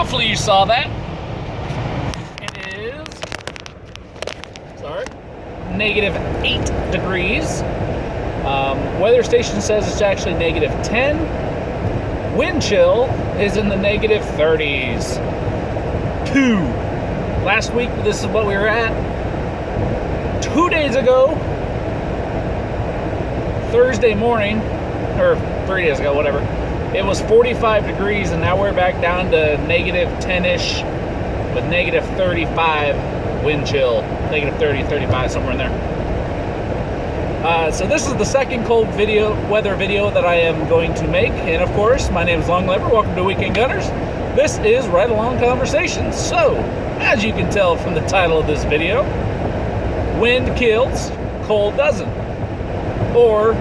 Hopefully you saw that. It is, -8 degrees. Weather station says it's actually -10. Wind chill is in the -30s. Last week, this is what we were at. 2 days ago, Thursday morning, or 3 days ago, whatever, it was 45 degrees, and now we're back down to -10-ish with -35 wind chill. -30, 35, somewhere in there. So this is the second cold weather video that I am going to make. And of course, my name is Long Lever. Welcome to Weekend Gunners. This is Ride Along Conversations. So, as you can tell from the title of this video, wind kills, cold doesn't. Or,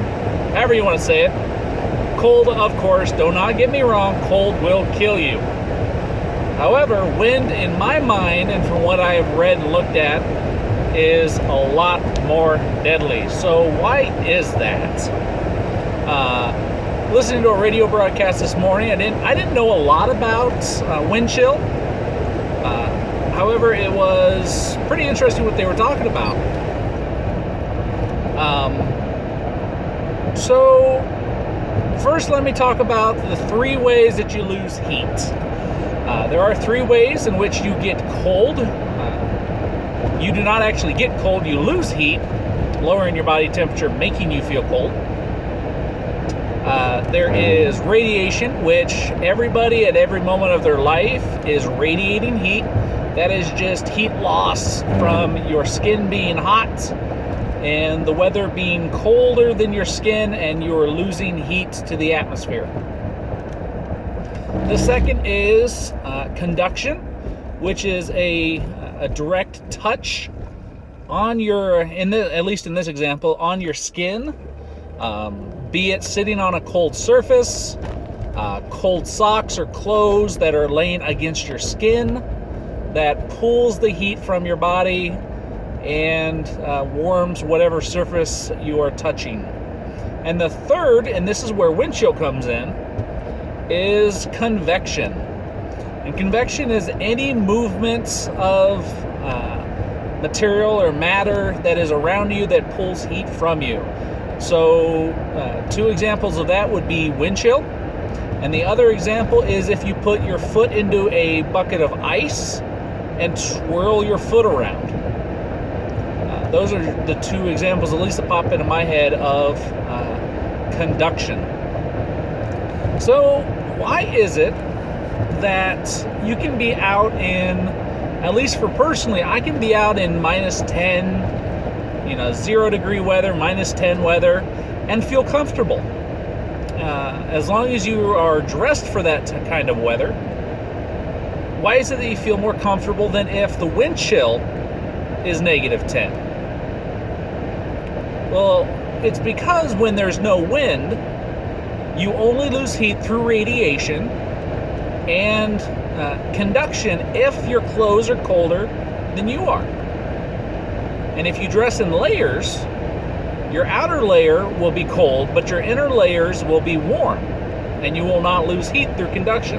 however you want to say it, cold, of course, do not get me wrong, cold will kill you. However, wind, in my mind, and from what I have read and looked at, is a lot more deadly. So why is that? Listening to a radio broadcast this morning, I didn't know a lot about wind chill. However, it was pretty interesting what they were talking about. So first, let me talk about the 3 ways that you lose heat. There are 3 ways in which you get cold. You do not actually get cold, you lose heat, lowering your body temperature, making you feel cold. There is radiation, which everybody at every moment of their life is radiating heat. That is just heat loss from your skin being hot and the weather being colder than your skin, and you're losing heat to the atmosphere. The second is conduction, which is a direct touch on your, at least in this example, on your skin, be it sitting on a cold surface, cold socks or clothes that are laying against your skin, that pulls the heat from your body and warms whatever surface you are touching. And the third, and this is where wind chill comes in, is convection. And convection is any movement of material or matter that is around you that pulls heat from you. So 2 examples of that would be wind chill. And the other example is if you put your foot into a bucket of ice and swirl your foot around. Those are the 2 examples, at least that pop into my head, of conduction. So why is it that you can be out in, at least for personally, I can be out in -10, 0 degree weather, -10 weather, and feel comfortable? As long as you are dressed for that kind of weather, why is it that you feel more comfortable than if the wind chill is -10? Well, it's because when there's no wind, you only lose heat through radiation and conduction if your clothes are colder than you are. And if you dress in layers, your outer layer will be cold, but your inner layers will be warm, and you will not lose heat through conduction.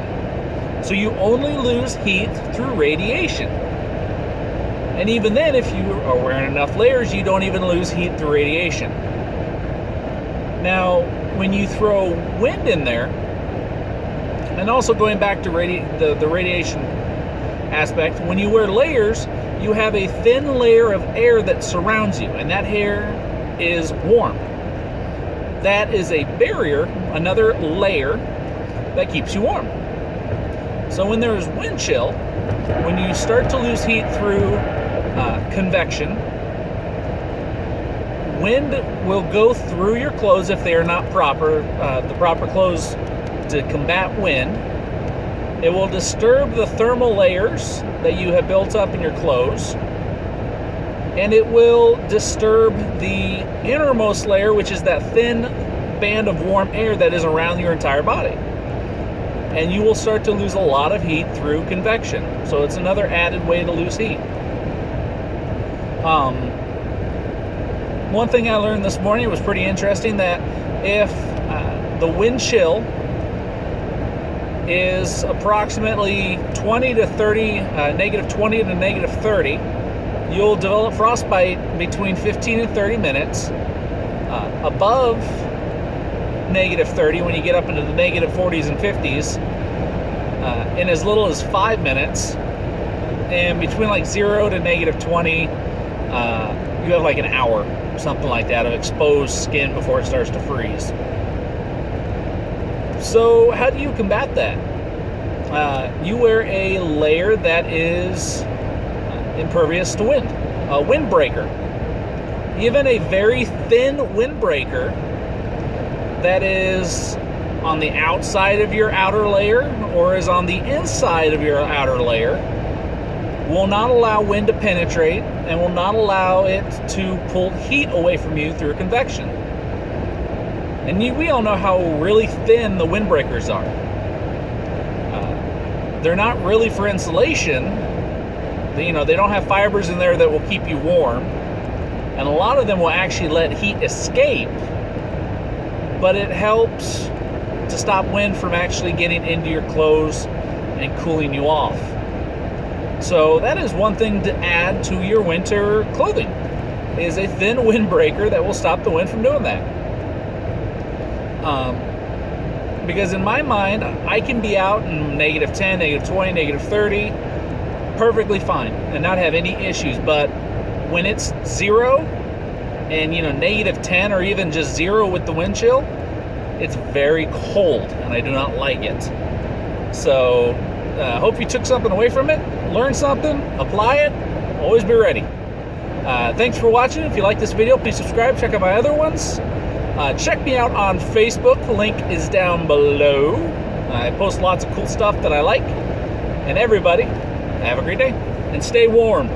So you only lose heat through radiation. And even then, if you are wearing enough layers, you don't even lose heat through radiation. Now, when you throw wind in there, and also going back to the radiation aspect, when you wear layers, you have a thin layer of air that surrounds you, and that air is warm. That is a barrier, another layer that keeps you warm. So when there is wind chill, when you start to lose heat through convection, wind will go through your clothes if they are not proper, the proper clothes to combat wind. It will disturb the thermal layers that you have built up in your clothes, and it will disturb the innermost layer, which is that thin band of warm air that is around your entire body. And you will start to lose a lot of heat through convection. So it's another added way to lose heat. One thing I learned this morning was pretty interesting, that if the wind chill is approximately 20 to 30, negative 20 to negative 30. You'll develop frostbite between 15 and 30 minutes. Above negative 30, when you get up into the negative 40s and 50s, in as little as 5 minutes. And between like 0 to negative 20, you have like an hour, something like that, of exposed skin before it starts to freeze. So how do you combat that? You wear a layer that is impervious to wind, a windbreaker. Even a very thin windbreaker that is on the outside of your outer layer or is on the inside of your outer layer will not allow wind to penetrate and will not allow it to pull heat away from you through convection. And we all know how really thin the windbreakers are. They're not really for insulation. They don't have fibers in there that will keep you warm. And a lot of them will actually let heat escape. But it helps to stop wind from actually getting into your clothes and cooling you off. So that is one thing to add to your winter clothing, is a thin windbreaker that will stop the wind from doing that. Because in my mind, I can be out in negative 10, negative 20, negative 30, perfectly fine, and not have any issues. But when it's 0 and negative 10 or even just 0 with the wind chill, it's very cold and I do not like it. So hope you took something away from it, learned something, apply it, always be ready. Thanks for watching. If you like this video, please subscribe, check out my other ones. Check me out on Facebook, the link is down below. I post lots of cool stuff that I like. And everybody, have a great day and stay warm.